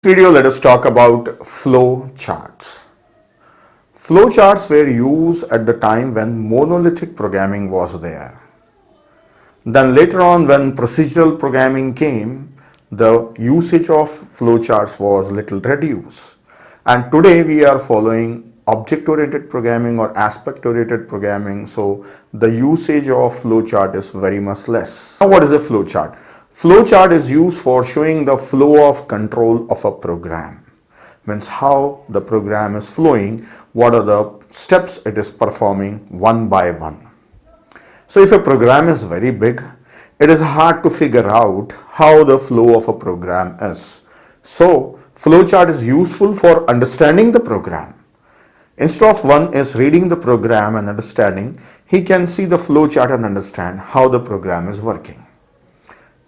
Video, let us talk about flow charts. Flow charts were used at the time when monolithic programming was there. Then later on, when procedural programming came, the usage of flow charts was little reduced. And today we are following object-oriented programming or aspect-oriented programming, so the usage of flow chart is very much less. Now, what is a flow chart? Flow chart is used for showing the flow of control of a program. Means how the program is flowing, what are the steps it is performing one by one. So if a program is very big, it is hard to figure out how the flow of a program is. So flow chart is useful for understanding the program. Instead of one is reading the program and understanding, he can see the flow chart and understand how the program is working.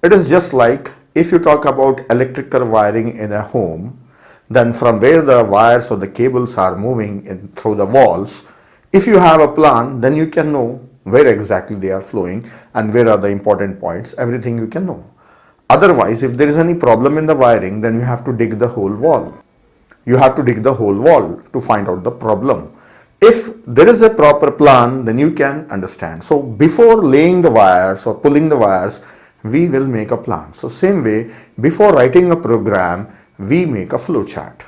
It is just like if you talk about electrical wiring in a home, then from where the wires or the cables are moving through the walls, if you have a plan, then you can know where exactly they are flowing and where are the important points, everything you can know. Otherwise, if there is any problem in the wiring, then you have to dig the whole wall. You have to dig the whole wall to find out the problem. If there is a proper plan, then you can understand. So before laying the wires or pulling the wires, we will make a plan. So same way, before writing a program, we make a flow chart,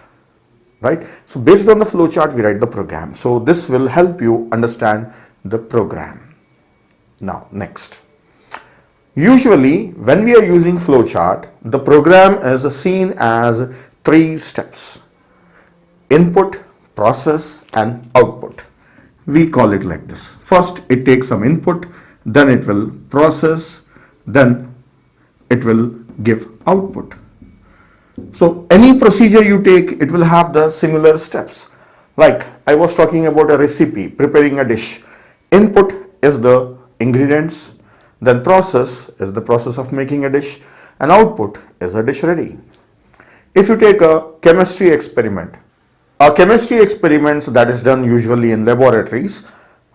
right? So based on the flow chart, we write the program. So this will help you understand the program. Now, next. Usually, when we are using flow chart, the program is seen as 3 steps: input, process, and output. We call it like this. First, it takes some input, then it will process, then it will give output. So any procedure you take, it will have the similar steps. Like I was talking about a recipe, preparing a dish. Input is the ingredients, then process is the process of making a dish, and output is a dish ready. If you take a chemistry experiment that is done usually in laboratories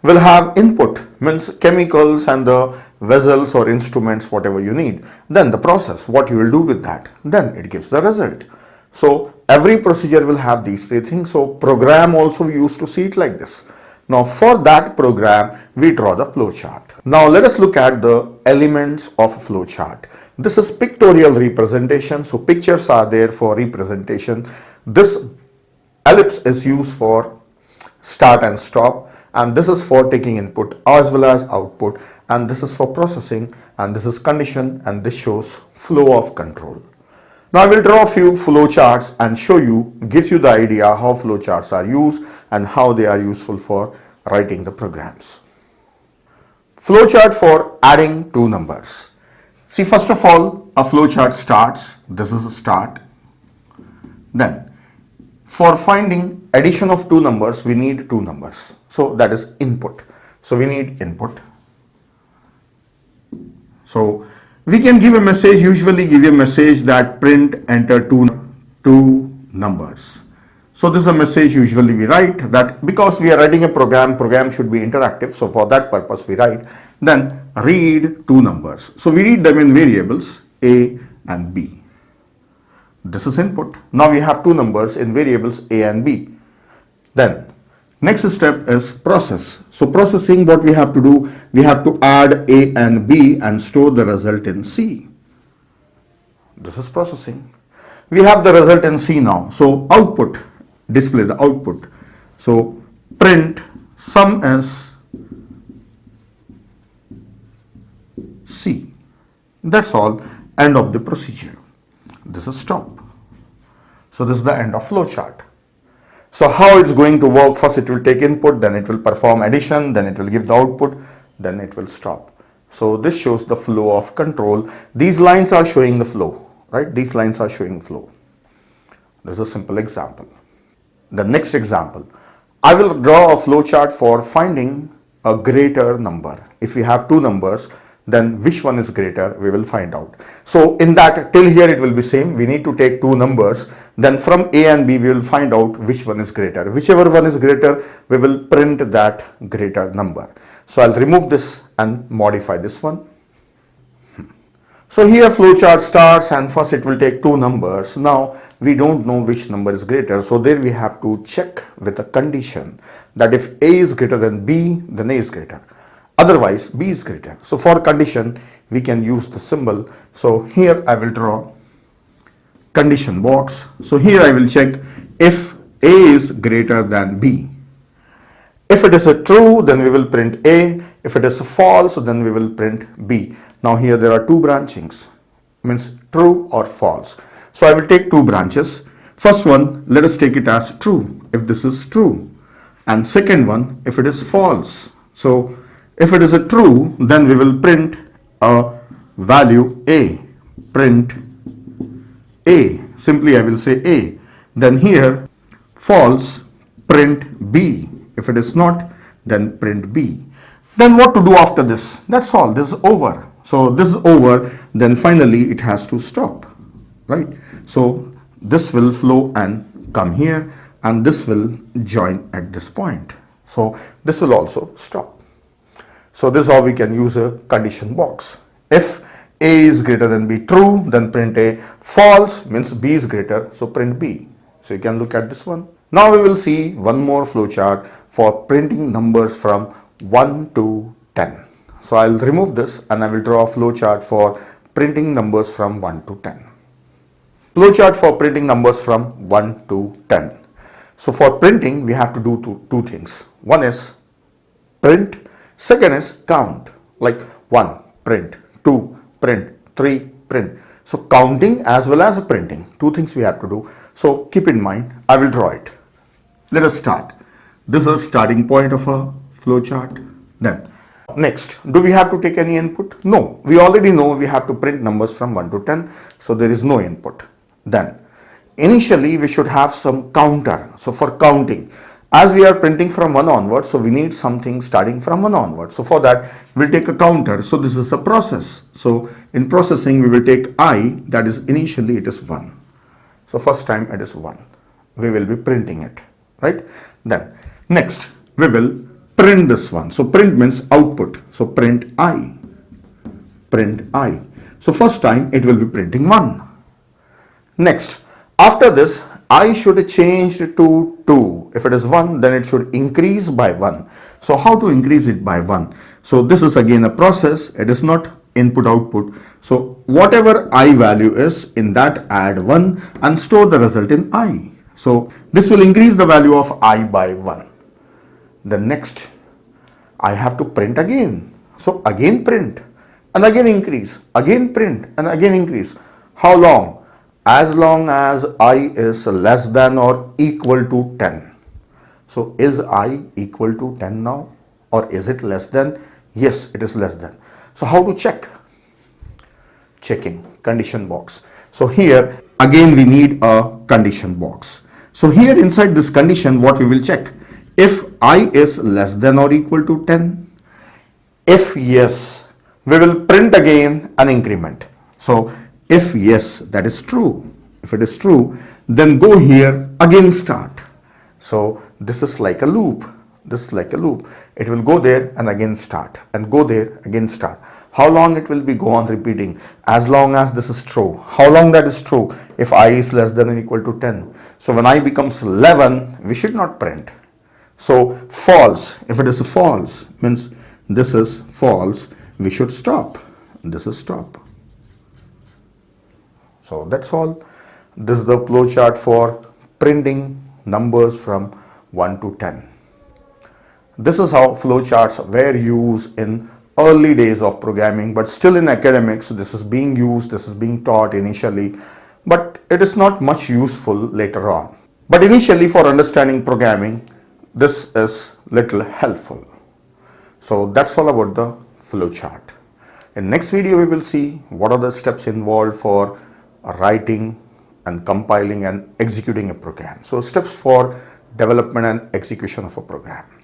will have input, means chemicals and the vessels or instruments, whatever you need. Then the process, what you will do with that, then it gives the result. So every procedure will have these 3 things. So program also we used to see it like this. Now for that program, we draw the flow chart. Now let us look at the elements of a flow chart. This is pictorial representation. So pictures are there for representation. This ellipse is used for start and stop, and this is for taking input as well as output, and this is for processing, and this is condition, and this shows flow of control. Now I will draw a few flow charts and show you, gives you the idea how flow charts are used and how they are useful for writing the programs. Flow chart for adding 2 numbers. See, first of all, a flow chart starts. This is a start. Then for finding addition of 2 numbers, we need 2 numbers. So that is input. So we need input. So we can give a message, usually give a message that print enter two numbers. So this is a message usually we write, that because we are writing a program should be interactive. So for that purpose we write, then read 2 numbers. So we read them in variables A and B. This is input. Now we have 2 numbers in variables A and B. Then next step is process. So processing, what we have to do, we have to add A and B and store the result in C. This is processing. We have the result in C now. So output, display the output. So print sum is C. That's all. End of the procedure. This is stop. So this is the end of flow chart. So how it's going to work? First it will take input, then it will perform addition, then it will give the output, then it will stop. So this shows the flow of control. These lines are showing the flow, right? These lines are showing flow. This is a simple example. The next example, I will draw a flow chart for finding a greater number. If we have 2 numbers, then which one is greater, we will find out. So in that, till here it will be same. We need to take 2 numbers. Then from A and B, we will find out which one is greater. Whichever one is greater, we will print that greater number. So I'll remove this and modify this one. So here flowchart starts and first it will take two numbers. Now we don't know which number is greater. So there we have to check with a condition that if A is greater than B, then A is greater. Otherwise B is greater. So for condition we can use the symbol. So here I will draw condition box. So here I will check if A is greater than B. If it is a true, then we will print A. If it is a false, then we will print B. Now here there are two branchings, means true or false. So I will take two branches. First one, let us take it as true if this is true, and second one if it is false. So if it is a true, then we will print a value A. Print A. Simply I will say A. Then here false, print B. If it is not, then print B. Then what to do after this? That's all. This is over. So this is over. Then finally it has to stop, right? So this will flow and come here, and this will join at this point. So this will also stop. So this is how we can use a condition box. If A is greater than B, true, then print A. False means B is greater, so print B. So you can look at this one. Now we will see one more flowchart for printing numbers from 1 to 10. So I will remove this and I will draw a flowchart for printing numbers from 1 to 10. Flowchart for printing numbers from 1 to 10. So for printing we have to do two things. One is print, second is count. Like 1 print, 2 print, 3 print. So counting as well as printing, two things we have to do. So keep in mind, I will draw it. Let us start. This is starting point of a flowchart. Then next, do we have to take any input? No, we already know we have to print numbers from 1 to 10. So there is no input. Then initially we should have some counter. So for counting, as we are printing from 1 onwards, so we need something starting from 1 onwards. So for that we'll take a counter. So this is a process. So in processing we will take I, that is initially it is 1. So first time it is 1. We will be printing it, right? Then next we will print this one. So print means output. So print I. Print I. So first time it will be printing 1. Next, after this I should change to 2. If it is 1, then it should increase by 1. So how to increase it by 1? So this is again a process. It is not input output. So whatever I value is, in that add 1 and store the result in I. So this will increase the value of I by 1. The next I have to print again. So again print and again increase, again print and again increase. How long? As long as I is less than or equal to 10. So is I equal to 10 now, or is it less than? Yes, it is less than. So how to check? Checking condition box. So here again we need a condition box. So here inside this condition what we will check? If I is less than or equal to 10. If yes, we will print again an increment. So if yes, that is true. If it is true, then go here again start. So this is like a loop. This is like a loop. It will go there and again start, and go there again start. How long it will be go on repeating? As long as this is true. How long that is true? If I is less than or equal to 10. So when I becomes 11, we should not print. So false. If it is false, means this is false, we should stop. This is stop. So that's all. This is the flowchart for printing numbers from 1 to 10. This is how flowcharts were used in early days of programming, but still in academics this is being used, this is being taught initially, but it is not much useful later on. But initially for understanding programming, this is little helpful. So that's all about the flowchart. In next video we will see what are the steps involved for writing and compiling and executing a program. So steps for development and execution of a program.